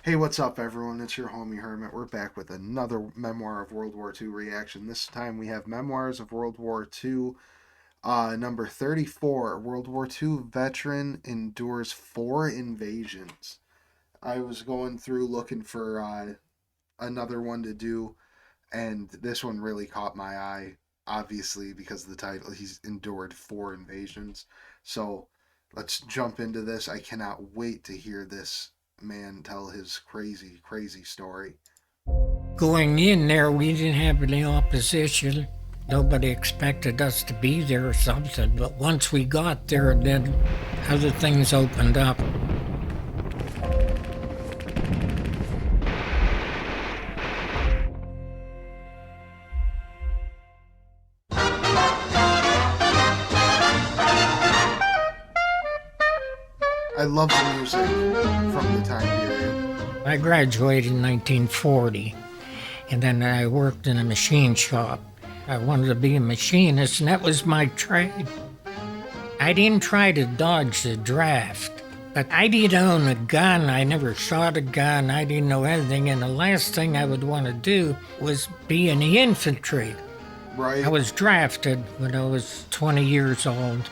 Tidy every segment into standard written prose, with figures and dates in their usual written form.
Hey, what's up, everyone? It's your homie Hermit. We're back with another Memoir of World War II reaction. This time we have Memoirs of World War II, number 34. World War II veteran endures 4 invasions. I was going through looking for another one to do, and this one really caught my eye, obviously, because of the title. He's endured 4 invasions. So let's jump into this. I cannot wait to hear this man tell his crazy, crazy story. Going in there, we didn't have any opposition. Nobody expected us to be there or something, but once we got there, then other things opened up. I love the music from the time period. I graduated in 1940, and then I worked in a machine shop. I wanted to be a machinist, and that was my trade. I didn't try to dodge the draft, but I didn't own a gun. I never shot a gun. I didn't know anything, and the last thing I would want to do was be in the infantry. Right? I was drafted when I was 20 years old.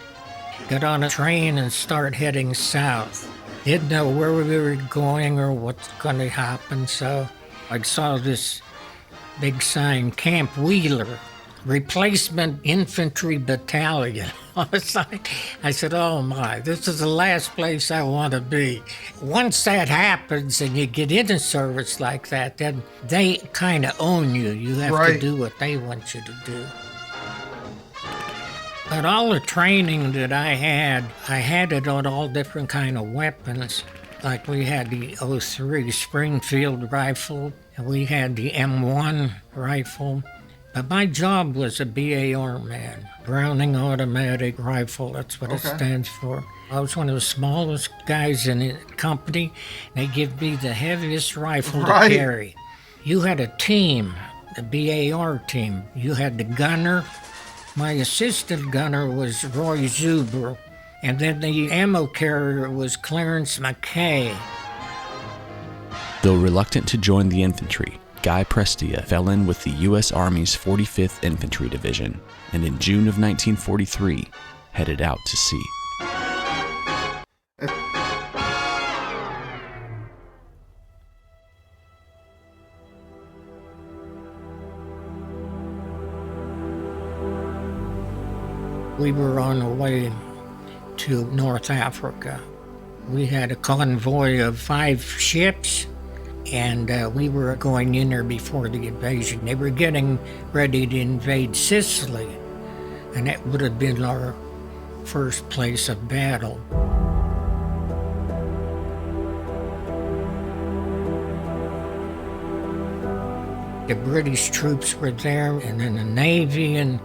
Got on a train and start heading south. Didn't know where we were going or what's going to happen, so I saw this big sign, Camp Wheeler, Replacement Infantry Battalion. I said, oh my, this is the last place I want to be. Once that happens and you get into service like that, then they kind of own you. You have to do what they want you to do. But all the training that I had it on all different kind of weapons. Like we had the '03 Springfield rifle, and we had the M1 rifle. But my job was a BAR man, Browning Automatic Rifle, that's what it stands for. I was one of the smallest guys in the company. They give me the heaviest rifle to carry. You had a team, the BAR team. You had the gunner. My assistant gunner was Roy Zuber, and then the ammo carrier was Clarence McKay. Though reluctant to join the infantry, Guy Prestia fell in with the U.S. Army's 45th Infantry Division, and in June of 1943, headed out to sea. We were on our way to North Africa. We had a convoy of 5 ships, and we were going in there before the invasion. They were getting ready to invade Sicily, and that would have been our first place of battle. The British troops were there, and then the Navy and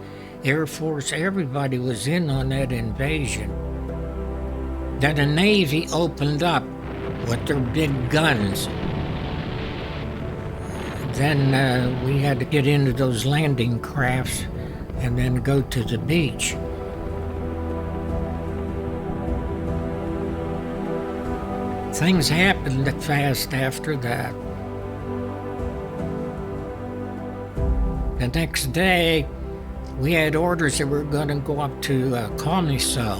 Air Force, everybody was in on that invasion. Then the Navy opened up with their big guns. Then we had to get into those landing crafts and then go to the beach. Things happened fast after that. The next day, we had orders that we were going to go up to Commissar.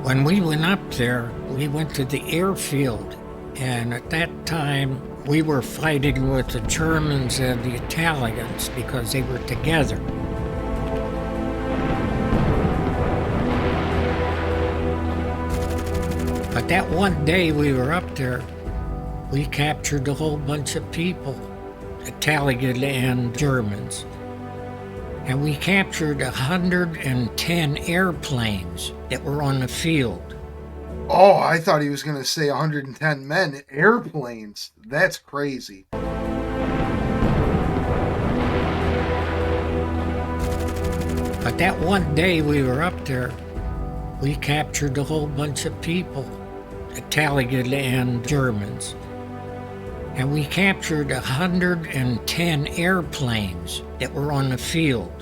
When we went up there, we went to the airfield, and at that time, we were fighting with the Germans and the Italians because they were together. But that one day we were up there, we captured a whole bunch of people, Italian and Germans. And we captured 110 airplanes that were on the field. Oh, I thought he was going to say 110 men. Airplanes. That's crazy. But that one day we were up there, we captured a whole bunch of people, Italian and Germans. And we captured 110 airplanes that were on the field.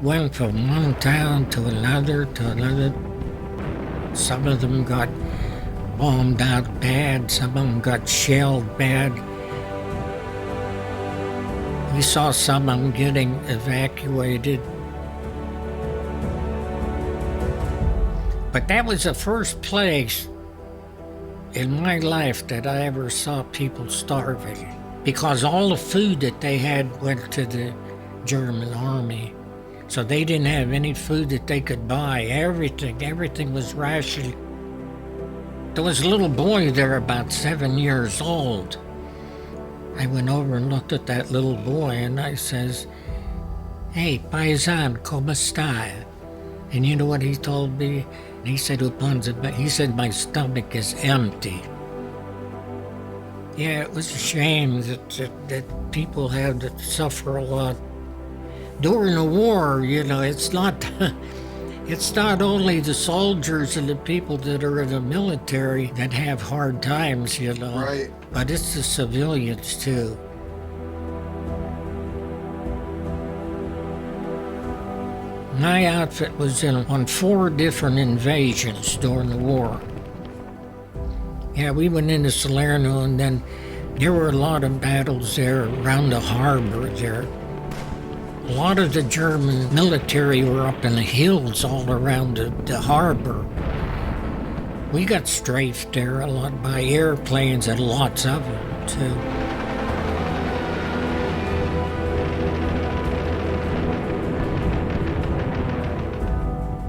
Went from one town to another. Some of them got bombed out bad. Some of them got shelled bad. We saw some of them getting evacuated. But that was the first place in my life that I ever saw people starving, because all the food that they had went to the German army. So they didn't have any food that they could buy. Everything was rationed. There was a little boy there about 7 years old. I went over and looked at that little boy and I says, "Hey, paisan, ¿cómo está?" And you know what he told me? He said, he said, "My stomach is empty." Yeah, it was a shame that people had to suffer a lot. During the war, you know, it's not only the soldiers and the people that are in the military that have hard times, you know. Right. But it's the civilians too. My outfit was on 4 different invasions during the war. Yeah, we went into Salerno, and then there were a lot of battles there around the harbor there. A lot of the German military were up in the hills all around the harbor. We got strafed there a lot by airplanes, and lots of them too.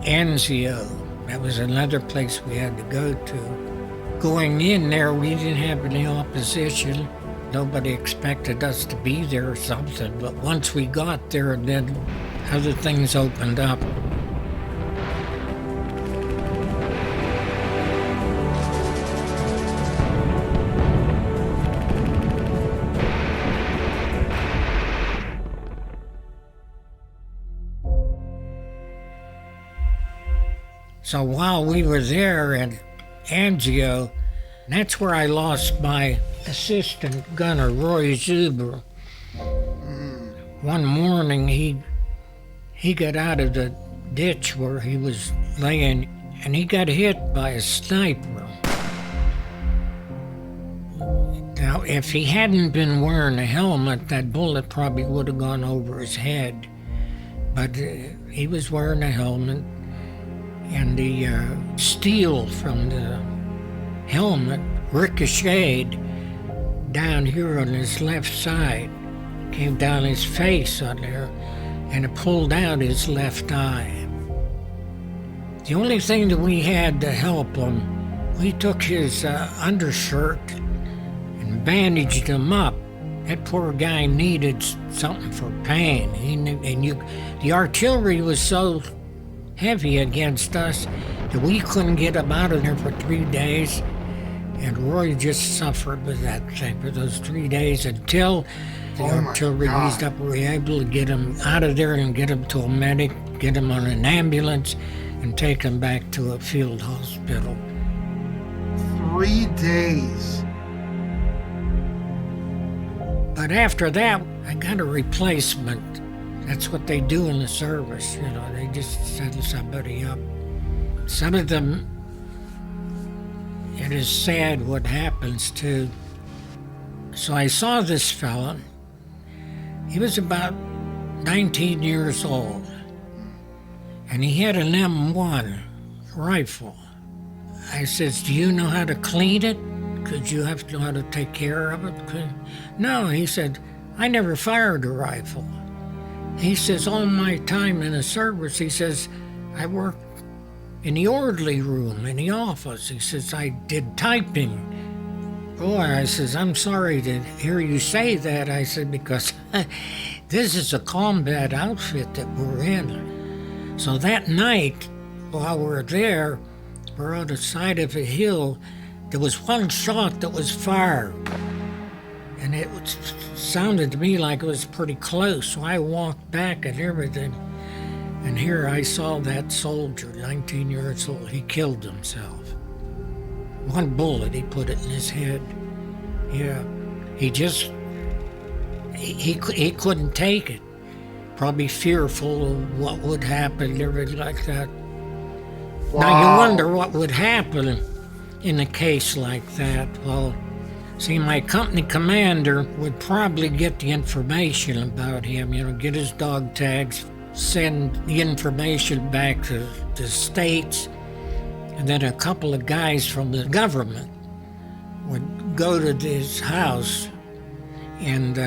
Anzio, that was another place we had to go to. Going in there, we didn't have any opposition. Nobody expected us to be there or something, but once we got there, then other things opened up. So while we were there in Anzio, that's where I lost my assistant gunner, Roy Zuber. One morning, he got out of the ditch where he was laying, and he got hit by a sniper. Now, if he hadn't been wearing a helmet, that bullet probably would have gone over his head. But he was wearing a helmet, and the steel from the helmet ricocheted down here on his left side, came down his face on there, and it pulled out his left eye. The only thing that we had to help him, we took his undershirt and bandaged him up. That poor guy needed something for pain. The artillery was so heavy against us that we couldn't get him out of there for 3 days. And Roy just suffered with that thing for those 3 days until the artillery eased up. We were able to get him out of there and get him to a medic, get him on an ambulance, and take him back to a field hospital. 3 days. But after that, I got a replacement. That's what they do in the service, you know, they just send somebody up. Some of them, it is sad what happens too. So I saw this fella. He was about 19 years old, and he had an M1 rifle. I says, "Do you know how to clean it? Because you have to know how to take care of it." No, he said, "I never fired a rifle." He says, "All my time in the service," he says, "I worked in the orderly room, in the office." He says, "I did typing." Boy, I says, "I'm sorry to hear you say that." I said, "Because this is a combat outfit that we're in." So that night, while we're there, we're on the side of a hill. There was one shot that was fired, and it sounded to me like it was pretty close. So I walked back and everything, and here I saw that soldier, 19 years old. He killed himself. One bullet, he put it in his head. Yeah, he couldn't take it. Probably fearful of what would happen, everything like that. Wow. Now you wonder what would happen in a case like that? Well, see, my company commander would probably get the information about him, get his dog tags, send the information back to the States, and then a couple of guys from the government would go to his house and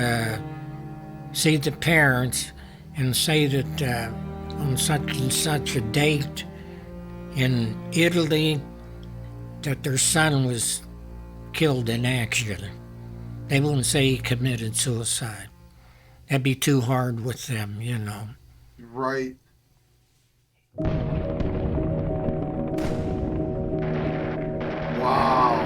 see the parents and say that on such and such a date in Italy that their son was killed in action. They wouldn't say he committed suicide. That'd be too hard with them, Right. Wow.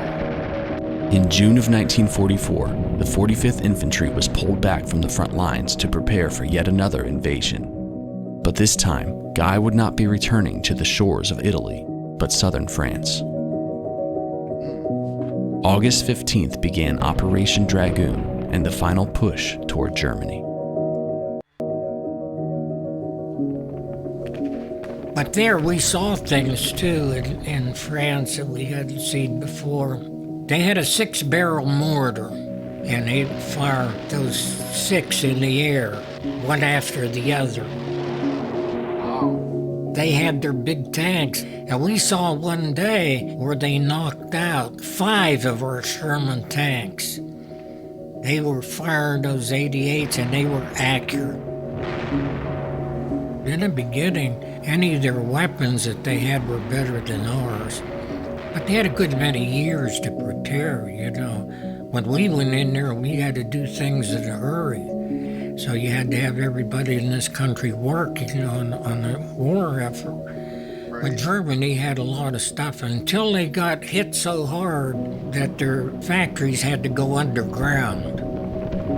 In June of 1944, the 45th Infantry was pulled back from the front lines to prepare for yet another invasion. But this time, Guy would not be returning to the shores of Italy, but southern France. August 15th began Operation Dragoon and the final push toward Germany. But there we saw things too in France that we hadn't seen before. They had a 6-barrel mortar, and they'd fire those 6 in the air, one after the other. They had their big tanks, and we saw one day where they knocked out 5 of our Sherman tanks. They were firing those 88s, and they were accurate. In the beginning, any of their weapons that they had were better than ours. But they had a good many years to prepare, When we went in there, we had to do things in a hurry. So you had to have everybody in this country work, on the war effort. Right. But Germany had a lot of stuff until they got hit so hard that their factories had to go underground.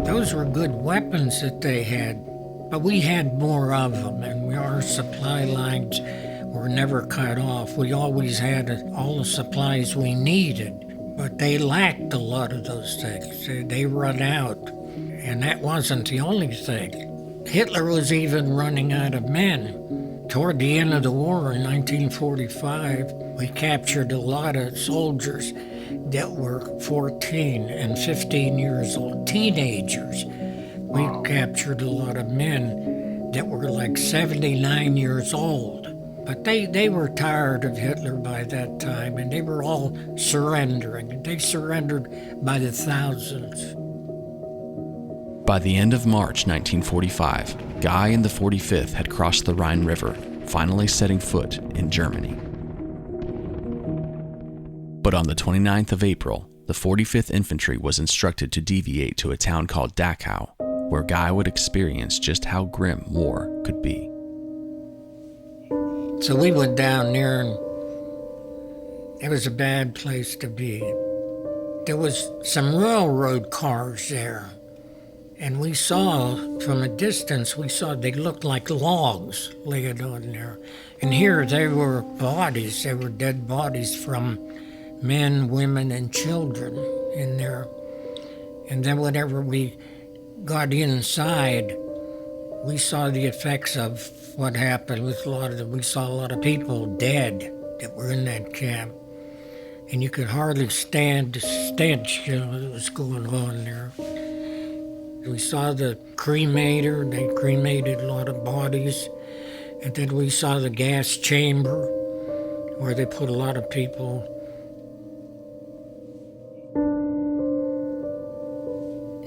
Those were good weapons that they had, but we had more of them, and our supply lines were never cut off. We always had all the supplies we needed, but they lacked a lot of those things. They run out. And that wasn't the only thing. Hitler was even running out of men. Toward the end of the war in 1945, we captured a lot of soldiers that were 14 and 15 years old, teenagers. We captured a lot of men that were like 79 years old. But they were tired of Hitler by that time, and they were all surrendering. They surrendered by the thousands. By the end of March 1945, Guy and the 45th had crossed the Rhine River, finally setting foot in Germany. But on the 29th of April, the 45th Infantry was instructed to deviate to a town called Dachau, where Guy would experience just how grim war could be. So we went down there, and it was a bad place to be. There was some railroad cars there. And we saw, from a distance, they looked like logs laying on there. And here they were bodies, they were dead bodies from men, women, and children in there. And then whenever we got inside, we saw the effects of what happened with we saw a lot of people dead that were in that camp. And you could hardly stand the stench, that was going on there. We saw the cremator, they cremated a lot of bodies. And then we saw the gas chamber where they put a lot of people.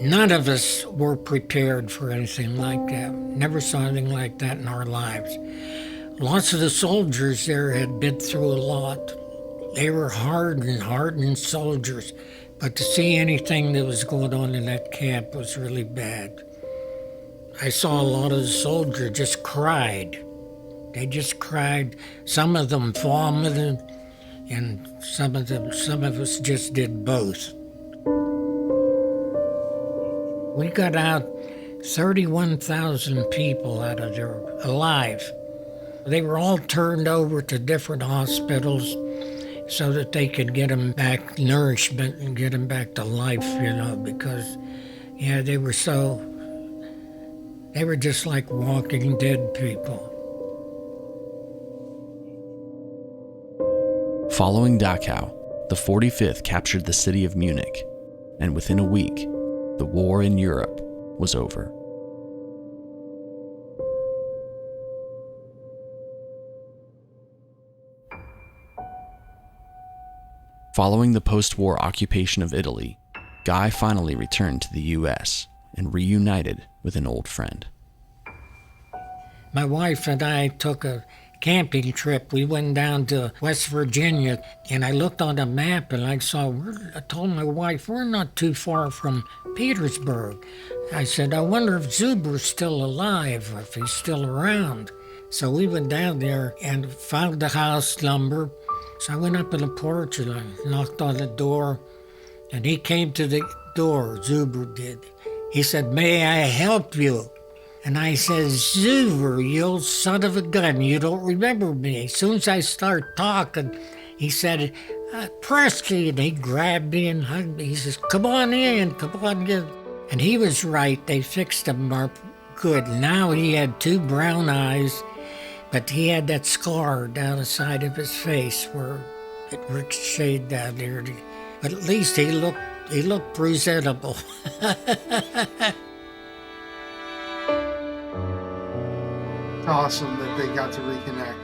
None of us were prepared for anything like that. Never saw anything like that in our lives. Lots of the soldiers there had been through a lot. They were hardened soldiers. But to see anything that was going on in that camp was really bad. I saw a lot of the soldiers just cried. They just cried. Some of them vomited, and some of us just did both. We got out 31,000 people out of there alive. They were all turned over to different hospitals so that they could get them back nourishment and get them back to life, because, they were just like walking dead people. Following Dachau, the 45th captured the city of Munich, and within a week, the war in Europe was over. Following the post-war occupation of Italy, Guy finally returned to the U.S. and reunited with an old friend. My wife and I took a camping trip. We went down to West Virginia, and I looked on a map and I told my wife, we're not too far from Petersburg. I said, I wonder if Zuber's still alive, if he's still around. So we went down there and found the house number. So I went up on the porch and I knocked on the door, and he came to the door, Zuber did. He said, may I help you? And I said, Zuber, you old son of a gun, you don't remember me. As soon as I start talking, he said, Presky, and he grabbed me and hugged me. He says, come on in. And he was right, they fixed him up good. Now he had 2 brown eyes, but he had that scar down the side of his face where it ricocheted down there. But at least he looked presentable. Awesome that they got to reconnect.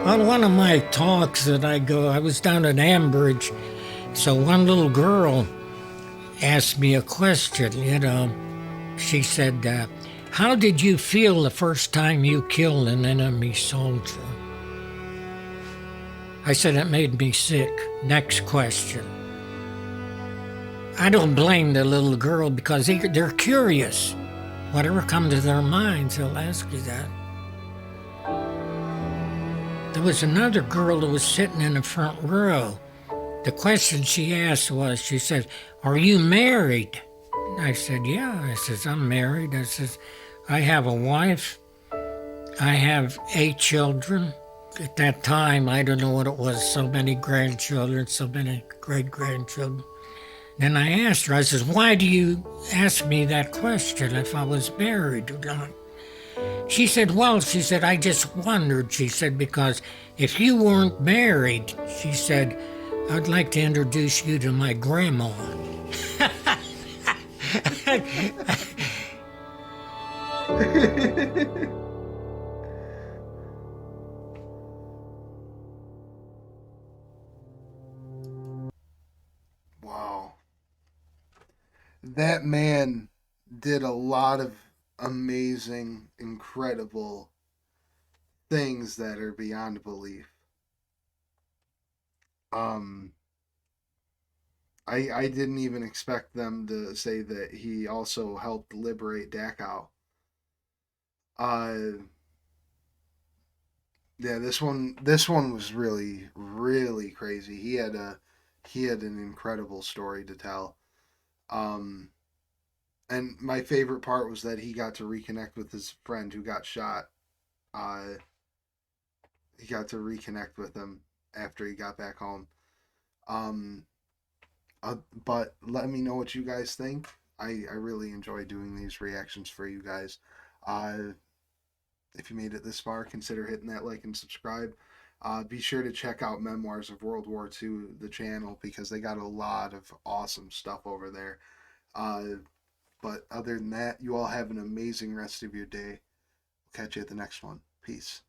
On one of my talks that I was down at Ambridge, so one little girl asked me a question, She said, how did you feel the first time you killed an enemy soldier? I said, it made me sick. Next question. I don't blame the little girl because they're curious. Whatever comes to their minds, they'll ask you that. There was another girl that was sitting in the front row. The question she asked was, she said, are you married? I said, yeah. I says, I'm married. I says, I have a wife. I have 8 children. At that time, I don't know what it was, so many grandchildren, so many great-grandchildren. Then I asked her, I says, why do you ask me that question if I was married or not? She said, I just wondered, she said, because if you weren't married, she said, I'd like to introduce you to my grandma. Wow. That man did a lot of amazing, incredible things that are beyond belief. I didn't even expect them to say that he also helped liberate Dachau. Yeah, this one was really crazy. He had an incredible story to tell. Um, and my favorite part was that he got to reconnect with his friend who got shot. He got to reconnect with him after he got back home. Um, but let me know what you guys think. I really enjoy doing these reactions for you guys. If you made it this far, consider hitting that like and subscribe. Be sure to check out Memoirs of World War II, the channel, because they got a lot of awesome stuff over there. But other than that, you all have an amazing rest of your day. Catch you at the next one. Peace.